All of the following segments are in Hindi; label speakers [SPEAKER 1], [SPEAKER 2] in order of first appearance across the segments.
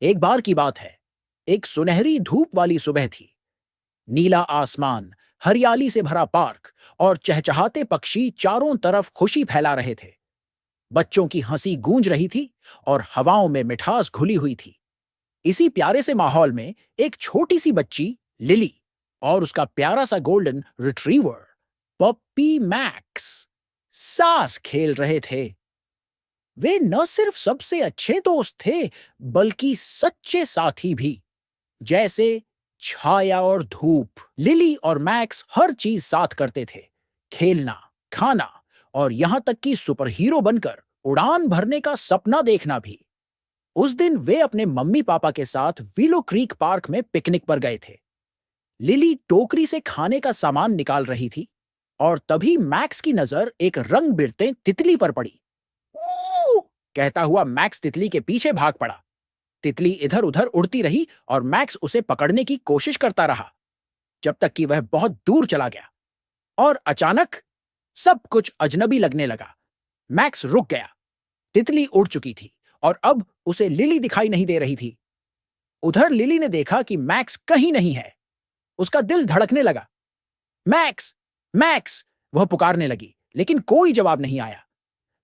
[SPEAKER 1] एक बार की बात है। एक सुनहरी धूप वाली सुबह थी। नीला आसमान, हरियाली से भरा पार्क और चहचहाते पक्षी चारों तरफ खुशी फैला रहे थे। बच्चों की हंसी गूंज रही थी और हवाओं में मिठास घुली हुई थी। इसी प्यारे से माहौल में एक छोटी सी बच्ची, लिली, और उसका प्यारा सा गोल्डन रिट्रीवर, पप्पी मैक्स, साथ खेल रहे थे। वे न सिर्फ सबसे अच्छे दोस्त थे, बल्कि सच्चे साथी भी। जैसे छाया और धूप, लिली और मैक्स हर चीज साथ करते थे। खेलना, खाना और यहाँ तक कि सुपर हीरो बनकर उड़ान भरने का सपना देखना भी। उस दिन वे अपने मम्मी पापा के साथ विलो क्रीक पार्क में पिकनिक पर गए थे। लिली टोकरी से खाने का सामान निकाल रही थी और तभी मैक्स की नजर एक रंग बिरते तितली पर पड़ी। "ऊ!" कहता हुआ मैक्स तितली के पीछे भाग पड़ा। तितली इधर उधर उड़ती रही और मैक्स उसे पकड़ने की कोशिश करता रहा, जब तक कि वह बहुत दूर चला गया। और अचानक सब कुछ अजनबी लगने लगा। मैक्स रुक गया। तितली उड़ चुकी थी और अब उसे लिली दिखाई नहीं दे रही थी। उधर लिली ने देखा कि मैक्स कहीं नहीं है। उसका दिल धड़कने लगा। मैक्स, मैक्स, वह पुकारने लगी, लेकिन कोई जवाब नहीं आया।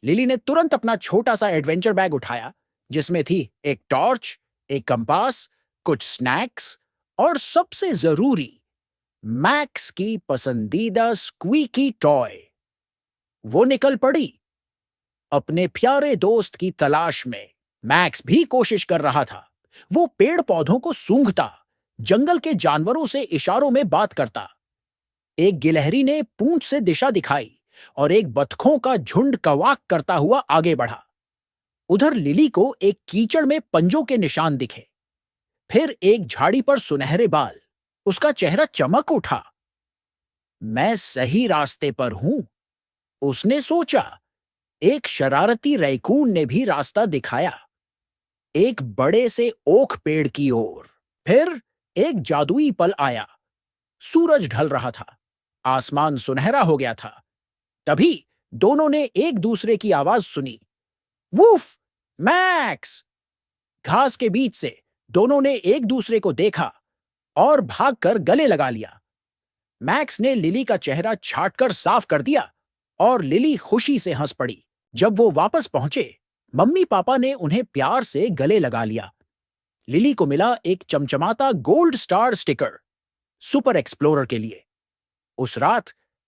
[SPEAKER 1] लिली ने तुरंत अपना छोटा सा एडवेंचर बैग उठाया, जिसमें थी एक टॉर्च, एक कंपास, कुछ स्नैक्स और सबसे जरूरी, मैक्स की पसंदीदा स्क्वीकी टॉय। वो निकल पड़ी अपने प्यारे दोस्त की तलाश में। मैक्स भी कोशिश कर रहा था। वो पेड़ पौधों को सूंघता, जंगल के जानवरों से इशारों में बात करता। एक गिलहरी ने पूंछ से दिशा दिखाई और एक बतखों का झुंड कवाक करता हुआ आगे बढ़ा। उधर लिली को एक कीचड़ में पंजों के निशान दिखे। फिर एक झाड़ी पर सुनहरे बाल। उसका चेहरा चमक उठा। मैं सही रास्ते पर हूं, उसने सोचा। एक शरारती रैकून ने भी रास्ता दिखाया, एक बड़े से ओक पेड़ की ओर। फिर एक जादुई पल आया। सूरज ढल रहा था, आसमान सुनहरा हो गया था। तभी दोनों ने एक दूसरे की आवाज सुनी, वूफ, मैक्स। घास के बीच से दोनों ने एक दूसरे को देखा और भागकर गले लगा लिया। मैक्स ने लिली का चेहरा छाटकर साफ कर दिया और लिली खुशी से हंस पड़ी। जब वो वापस पहुंचे, मम्मी पापा ने उन्हें प्यार से गले लगा लिया। लिली को मिला एक चमचमाता gold star sticker, super explorer के लिए। उस रात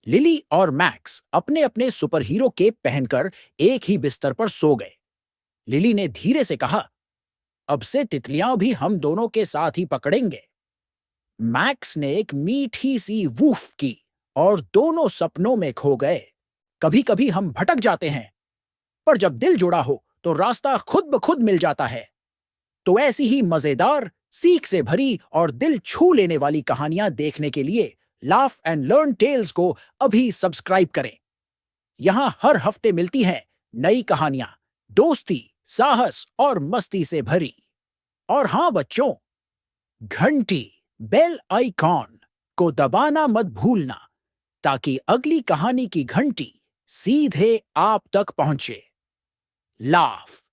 [SPEAKER 1] लिली और मैक्स अपने अपने सुपर हीरो केप पहनकर एक ही बिस्तर पर सो गए। लिली ने धीरे से कहा, अब से तितलियां भी हम दोनों के साथ ही पकड़ेंगे। मैक्स ने एक मीठी सी वूफ की और दोनों सपनों में खो गए। कभी कभी हम भटक जाते हैं, पर जब दिल जुड़ा हो तो रास्ता खुद ब खुद मिल जाता है। तो ऐसी ही मजेदार, सीख से भरी और दिल छू लेने वाली कहानियां देखने के लिए लाफ एंड लर्न टेल्स को अभी सब्सक्राइब करें। यहां हर हफ्ते मिलती हैं नई कहानियां, दोस्ती, साहस और मस्ती से भरी। और हां बच्चों, घंटी, बेल आइकॉन को दबाना मत भूलना, ताकि अगली कहानी की घंटी सीधे आप तक पहुंचे। लाफ,